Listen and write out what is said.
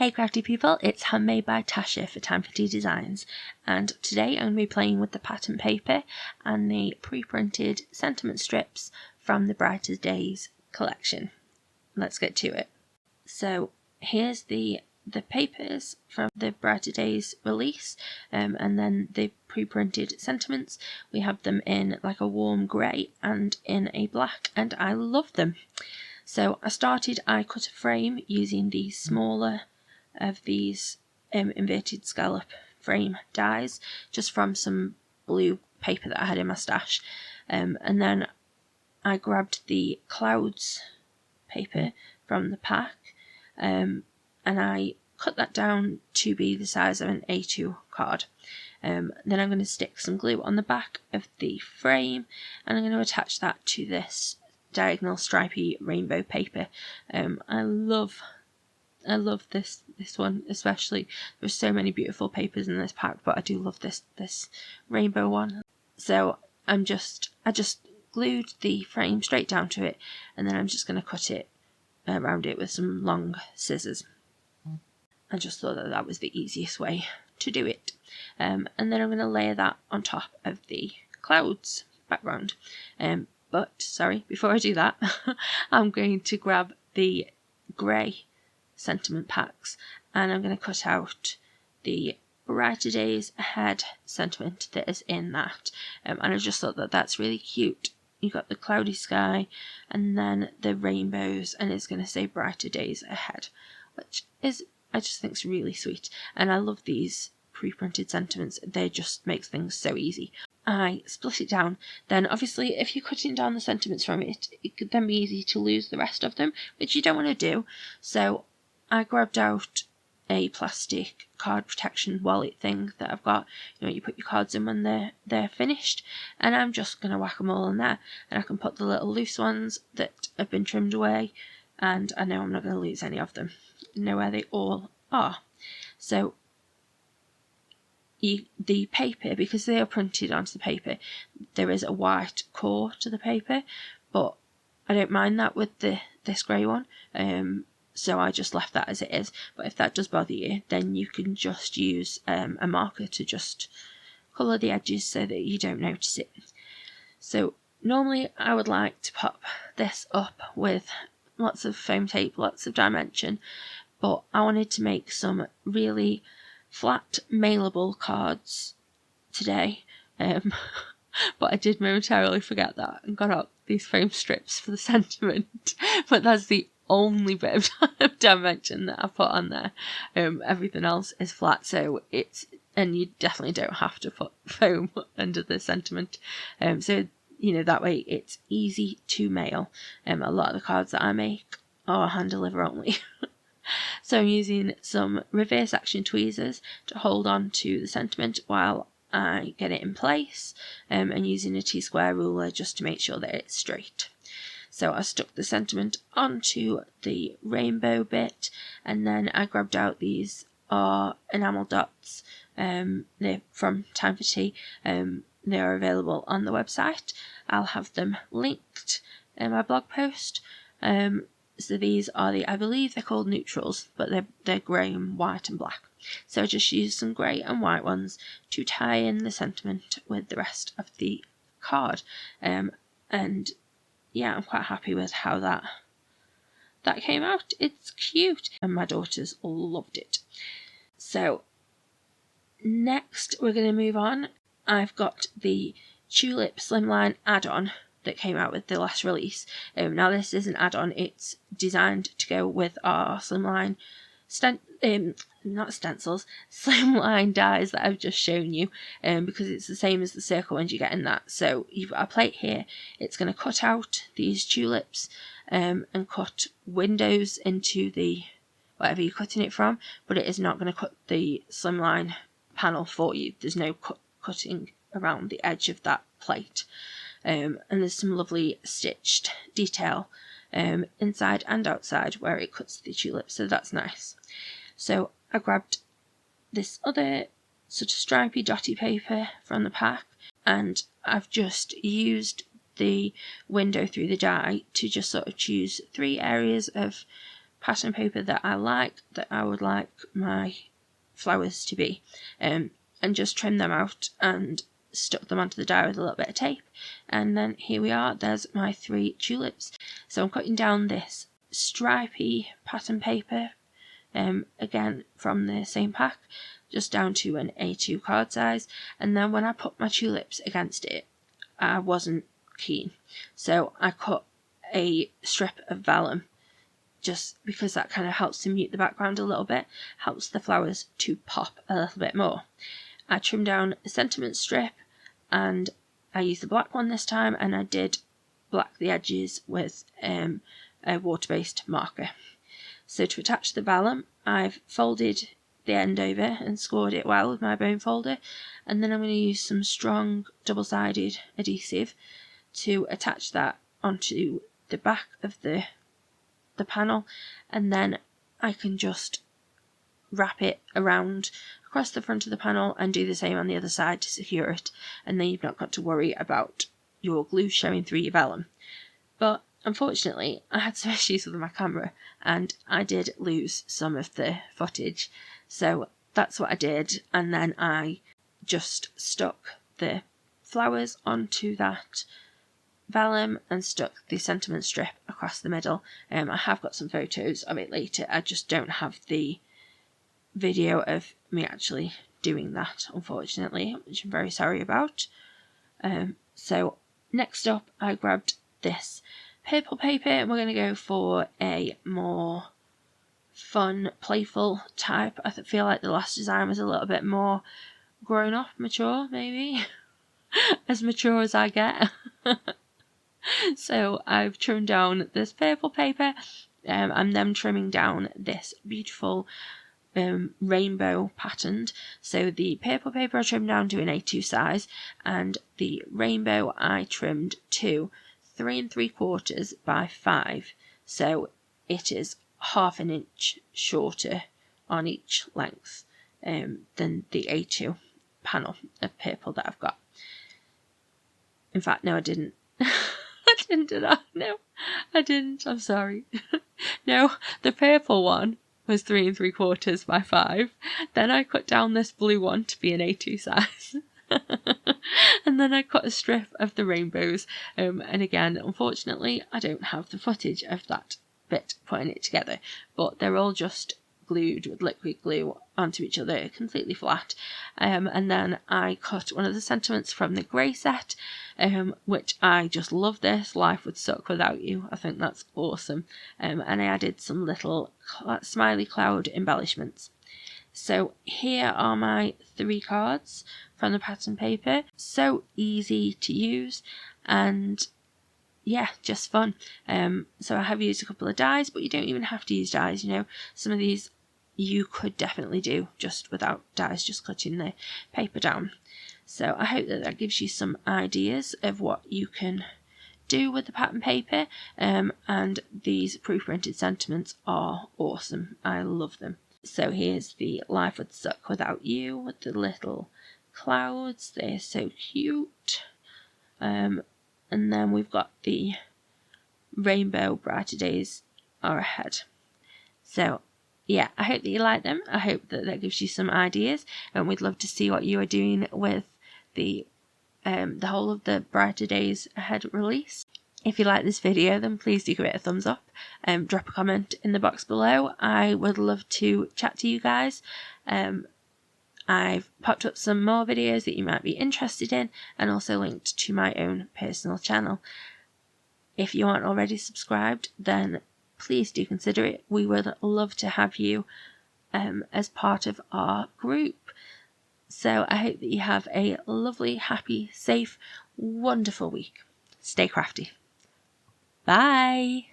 Hey Crafty People, it's Handmade by Tasha for Time for Tea Designs, and today I'm going to be playing with the pattern paper and the pre-printed sentiment strips from the Brighter Days collection. Let's get to it. So here's the papers from the Brighter Days release, and then the pre-printed sentiments. We have them in like a warm grey and in a black, and I love them. So I cut a frame using the smaller of these inverted scallop frame dies, just from some blue paper that I had in my stash, and then I grabbed the clouds paper from the pack, and I cut that down to be the size of an A2 card. Then I'm going to stick some glue on the back of the frame, and I'm going to attach that to this diagonal stripy rainbow paper. I love this one especially. There's so many beautiful papers in this pack, but I do love this rainbow one. So I just glued the frame straight down to it, and then I'm just going to cut it around it with some long scissors. I just thought that was the easiest way to do it. And then I'm going to layer that on top of the clouds background. But sorry, before I do that, I'm going to grab the grey sentiment packs, and I'm going to cut out the Brighter Days Ahead sentiment that is in that, and I just thought that that's really cute. You got the cloudy sky and then the rainbows, and it's going to say Brighter Days Ahead, which is, I just think, is really sweet. And I love these pre-printed sentiments. They just make things so easy. I split it down. Then obviously if you're cutting down the sentiments from it, it could then be easy to lose the rest of them, which you don't want to do. So I grabbed out a plastic card protection wallet thing that I've got. You know, you put your cards in when they're finished, and I'm just going to whack them all in there, and I can put the little loose ones that have been trimmed away, and I know I'm not going to lose any of them. I know where they all are. So the paper, because they are printed onto the paper, there is a white core to the paper, but I don't mind that with this grey one. So I just left that as it is. But if that does bother you, then you can just use a marker to just colour the edges so that you don't notice it. So normally I would like to pop this up with lots of foam tape, lots of dimension, but I wanted to make some really flat mailable cards today. But I did momentarily forget that and got out these foam strips for the sentiment. But that's the only bit of dimension that I put on there. Everything else is flat, so and you definitely don't have to put foam under the sentiment. So you know, that way it's easy to mail. A lot of the cards that I make are hand deliver only. So I'm using some reverse action tweezers to hold on to the sentiment while I get it in place, and using a T-square ruler just to make sure that it's straight. So I stuck the sentiment onto the rainbow bit, and then I grabbed out these enamel dots. They're from Time for Tea. They are available on the website. I'll have them linked in my blog post. So these are I believe they're called neutrals, but they're grey and white and black. So I just used some grey and white ones to tie in the sentiment with the rest of the card. And yeah, I'm quite happy with how that came out. It's cute, and my daughters loved it. So next we're going to move on. I've got the Tulip Slimline add-on that came out with the last release. Now this is an add-on. It's designed to go with our slimline slimline dies that I've just shown you, because it's the same as the circle ones you get in that. So you've got a plate here. It's going to cut out these tulips and cut windows into the whatever you're cutting it from, but it is not going to cut the slimline panel for you. There's no cutting around the edge of that plate. And there's some lovely stitched detail inside and outside where it cuts the tulip, so that's nice. So I grabbed this other sort of stripy dotty paper from the pack, and I've just used the window through the die to just sort of choose 3 areas of pattern paper that I would like my flowers to be, and just trimmed them out and stuck them onto the die with a little bit of tape. And then here we are, there's my 3 tulips. So I'm cutting down this stripy pattern paper, again from the same pack, just down to an A2 card size. And then when I put my tulips against it, I wasn't keen, so I cut a strip of vellum, just because that kind of helps to mute the background a little bit, helps the flowers to pop a little bit more. I trimmed down a sentiment strip, and I used the black one this time, and I did black the edges with a water-based marker. So to attach the vellum, I've folded the end over and scored it well with my bone folder, and then I'm going to use some strong double-sided adhesive to attach that onto the back of the panel, and then I can just wrap it around across the front of the panel and do the same on the other side to secure it, and then you've not got to worry about your glue showing through your vellum. But unfortunately I had some issues with my camera and I did lose some of the footage, so that's what I did, and then I just stuck the flowers onto that vellum and stuck the sentiment strip across the middle. I have got some photos of it later, I just don't have the video of me actually doing that, unfortunately, which I'm very sorry about. So next up I grabbed this purple paper, and we're going to go for a more fun, playful type. I feel like the last design was a little bit more grown up, mature, maybe. As mature as I get. So I've trimmed down this purple paper, and then trimming down this beautiful rainbow patterned. So the purple paper I trimmed down to an A2 size, and the rainbow I trimmed to 3 3/4 by 5. So it is half an inch shorter on each length than the A2 panel of purple that I've got. In fact, no, I didn't. I didn't do that. No, I didn't. I'm sorry. No, the purple one was 3 3/4 by 5. Then I cut down this blue one to be an A2 size. And then I cut a strip of the rainbows. And again, unfortunately, I don't have the footage of that bit putting it together. But they're all just glued with liquid glue onto each other, completely flat. And then I cut one of the sentiments from the grey set, which I just love this. Life would suck without you. I think that's awesome. And I added some little smiley cloud embellishments. So here are my 3 cards from the pattern paper. So easy to use, and yeah, just fun. So I have used a couple of dies, but you don't even have to use dies, you know. Some of these you could definitely do just without dies, just cutting the paper down. So I hope that gives you some ideas of what you can do with the pattern paper, and these pre-printed sentiments are awesome. I love them. So here's the Life Would Suck Without You with the little clouds. They're so cute. And then we've got the rainbow Brighter Days Are Ahead. So yeah, I hope that you like them. I hope that gives you some ideas, and we'd love to see what you are doing with the whole of the Brighter Days Ahead release. If you like this video, then please do give it a thumbs up. Drop a comment in the box below. I would love to chat to you guys. I've popped up some more videos that you might be interested in, and also linked to my own personal channel. If you aren't already subscribed, then please do consider it. We would love to have you as part of our group. So I hope that you have a lovely, happy, safe, wonderful week. Stay crafty. Bye!